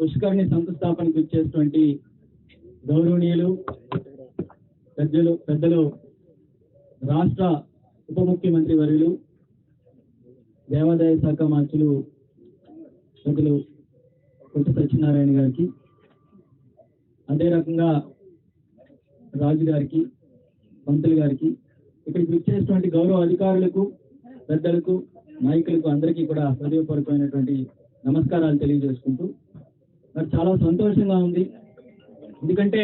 పుష్కరిణి శంకుస్థాపనకు ఇచ్చేటువంటి గౌరవనీయులు పెద్దలు రాష్ట్ర ఉప ముఖ్యమంత్రి వర్యులు దేవాదాయ శాఖ మంత్రులు పెద్దలు కొట్ట సత్యనారాయణ గారికి, అదే రకంగా రాజు గారికి, మంత్రులు గారికి, ఇక్కడికి ఇచ్చేటువంటి గౌరవ అధికారులకు, పెద్దలకు, నాయకులకు అందరికీ కూడా హృదయపూర్వకమైనటువంటి నమస్కారాలు తెలియజేసుకుంటూ నాకు చాలా సంతోషంగా ఉంది. ఎందుకంటే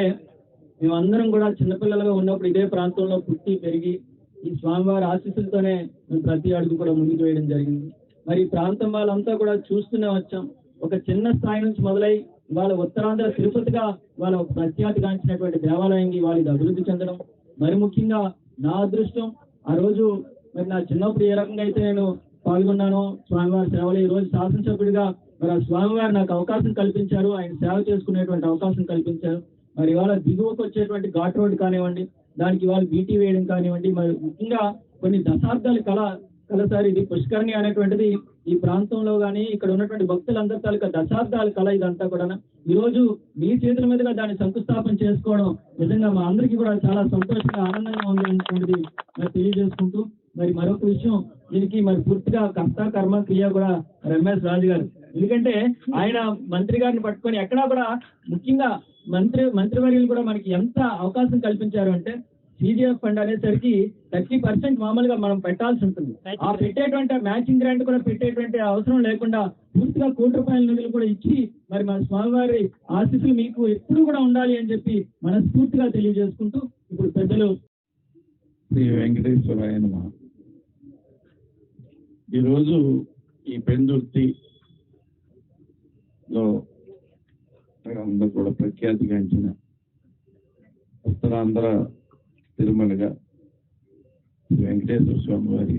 మేమందరం కూడా చిన్నపిల్లలుగా ఉన్నప్పుడు ఇదే ప్రాంతంలో పుట్టి పెరిగి ఈ స్వామివారి ఆశీస్సులతోనే మేము ప్రతి అడుగు కూడా ముందుకు వేయడం జరిగింది. మరి ఈ ప్రాంతం వాళ్ళంతా కూడా చూస్తూనే వచ్చాం. ఒక చిన్న స్థాయి నుంచి మొదలై వాళ్ళ ఉత్తరాంధ్ర తిరుపతిగా వాళ్ళ ప్రఖ్యాతిగాంచినటువంటి దేవాలయంకి వాళ్ళకి అభివృద్ధి చెందడం, మరి ముఖ్యంగా నా అదృష్టం ఆ రోజు మరి నా చిన్నప్పుడు ఏ రకంగా అయితే నేను పాల్గొన్నానో స్వామివారి సేవలో, ఈ రోజు శాసనసభ్యుడిగా మరి ఆ స్వామివారు నాకు అవకాశం కల్పించారు, ఆయన సేవ చేసుకునేటువంటి అవకాశం కల్పించారు. మరి ఇవాళ దిగువకు వచ్చేటువంటి ఘాట్ రోడ్ కానివ్వండి, దానికి ఇవాళ బీటీ వేయడం కానివ్వండి, మరి ముఖ్యంగా కొన్ని దశాబ్దాల కళ ఇది పుష్కరిణి అనేటువంటిది ఈ ప్రాంతంలో కానీ ఇక్కడ ఉన్నటువంటి భక్తులందరి తాలూకా దశాబ్దాల కళ ఇదంతా కూడా. ఈ రోజు మీ చేతుల మీదుగా దాన్ని శంకుస్థాపన చేసుకోవడం నిజంగా మా అందరికీ కూడా చాలా సంతోషంగా ఆనందంగా ఉంది అనేటువంటిది మరి తెలియజేసుకుంటూ, మరి మరొక విషయం, దీనికి మరి పూర్తిగా కర్త కర్మ క్రియ కూడా ఎంఎస్ రాజు గారు. ఎందుకంటే ఆయన మంత్రి గారిని పట్టుకొని ఎక్కడా కూడా ముఖ్యంగా మంత్రివర్యులు కూడా మనకి ఎంత అవకాశం కల్పించారు అంటే, సిజిఎఫ్ ఫండ్ అనేసరికి 30% మామూలుగా మనం పెట్టాల్సి ఉంటుంది. ఆ పెట్టేటువంటి మ్యాచింగ్ గ్రాంట్ కూడా పెట్టేటువంటి అవసరం లేకుండా పూర్తిగా ₹1,00,00,000 నిధులు కూడా ఇచ్చి మరి మన స్వామివారి ఆశీస్సులు మీకు ఎప్పుడు కూడా ఉండాలి అని చెప్పి మనస్ఫూర్తిగా తెలియజేసుకుంటూ, ఇప్పుడు పెద్దలు శ్రీ వెంకటేశ్వరాయ నమః. ఈరోజు ఈ పెందుర్తిలో అందరూ కూడా ప్రఖ్యాతిగాంచిన ఉత్తరాంధ్ర తిరుమలగా వెంకటేశ్వర స్వామి వారి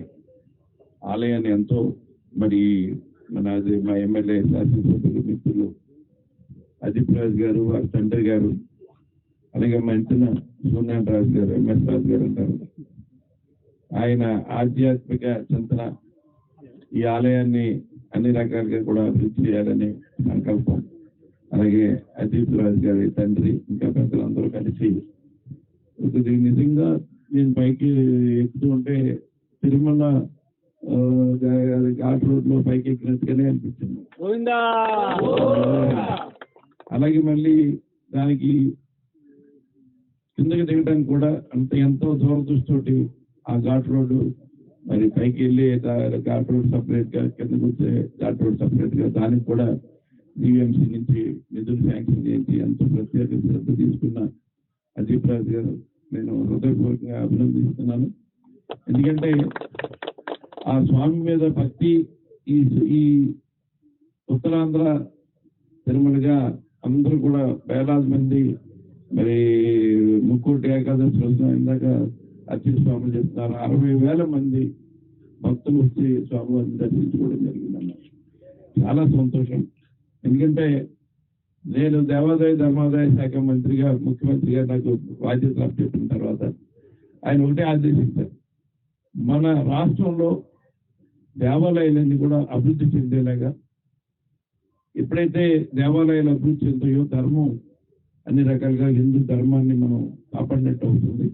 ఆలయాన్ని ఎంతో మరి మా ఎమ్మెల్యే శాసనసభ్యులు మిత్రులు అదీప్ రాజు గారు, వారి తండ్రి గారు, అలాగే మంత్రి సూర్యనారాయణ రాజు గారు, ఎంఎస్ రాజు గారు అంటారు. ఆయన ఆధ్యాత్మిక చింతన ఈ ఆలయాన్ని అన్ని రకాలుగా కూడా అభివృద్ధి చేయాలనే సంకల్పం, అలాగే అదీప్ రాజు గారి తండ్రి ఇంకా పెద్దలందరూ కలిసి నిజంగా నేను పైకి ఎక్కుతూ ఉంటే తిరుమల ఘాట్ రోడ్ లో పైకి ఎక్కినట్టుగానే అనిపించింది. అలాగే మళ్ళీ దానికి కిందకి దిగడానికి కూడా ఎంతో దూరదృష్టితోటి ఆ ఘాట్ రోడ్డు మరి పైకి వెళ్ళి ఘాట్ రోడ్ సపరేట్ గా, కిందకి వచ్చే ఘాట్ రోడ్ సపరేట్ గా, దానికి కూడా డిఎంసీ నుంచి నిధులు శాంక్షన్ చేసి ఎంతో ప్రత్యేక శ్రద్ధ తీసుకున్న అదీప్ రాజు గారు నేను హృదయపూర్వకంగా అభినందిస్తున్నాను. ఎందుకంటే ఆ స్వామి మీద భక్తి ఈ ఉత్తరాంధ్ర తిరుమలగా అందరూ కూడా వేలాది మంది మరి ముక్కోటి ఏకాదశి రోజున ఇందాక అర్చన స్వాములు చెప్తున్నారు, 60,000 మంది భక్తులు వచ్చి స్వామివారిని దర్శించుకోవడం జరిగిందన్న. చాలా సంతోషం. ఎందుకంటే నేను దేవాదాయ ధర్మాదాయ శాఖ మంత్రిగా, ముఖ్యమంత్రిగా నాకు బాధ్యతలు అప్పచెప్పిన తర్వాత ఆయన ఒకటే ఆదేశించారు, మన రాష్ట్రంలో దేవాలయాలన్నీ కూడా అభివృద్ధి చెందేలాగా, ఎప్పుడైతే దేవాలయాలు అభివృద్ధి చెందాయో ధర్మం అన్ని రకాలుగా హిందూ ధర్మాన్ని మనం కాపాడినట్టు అవుతుంది.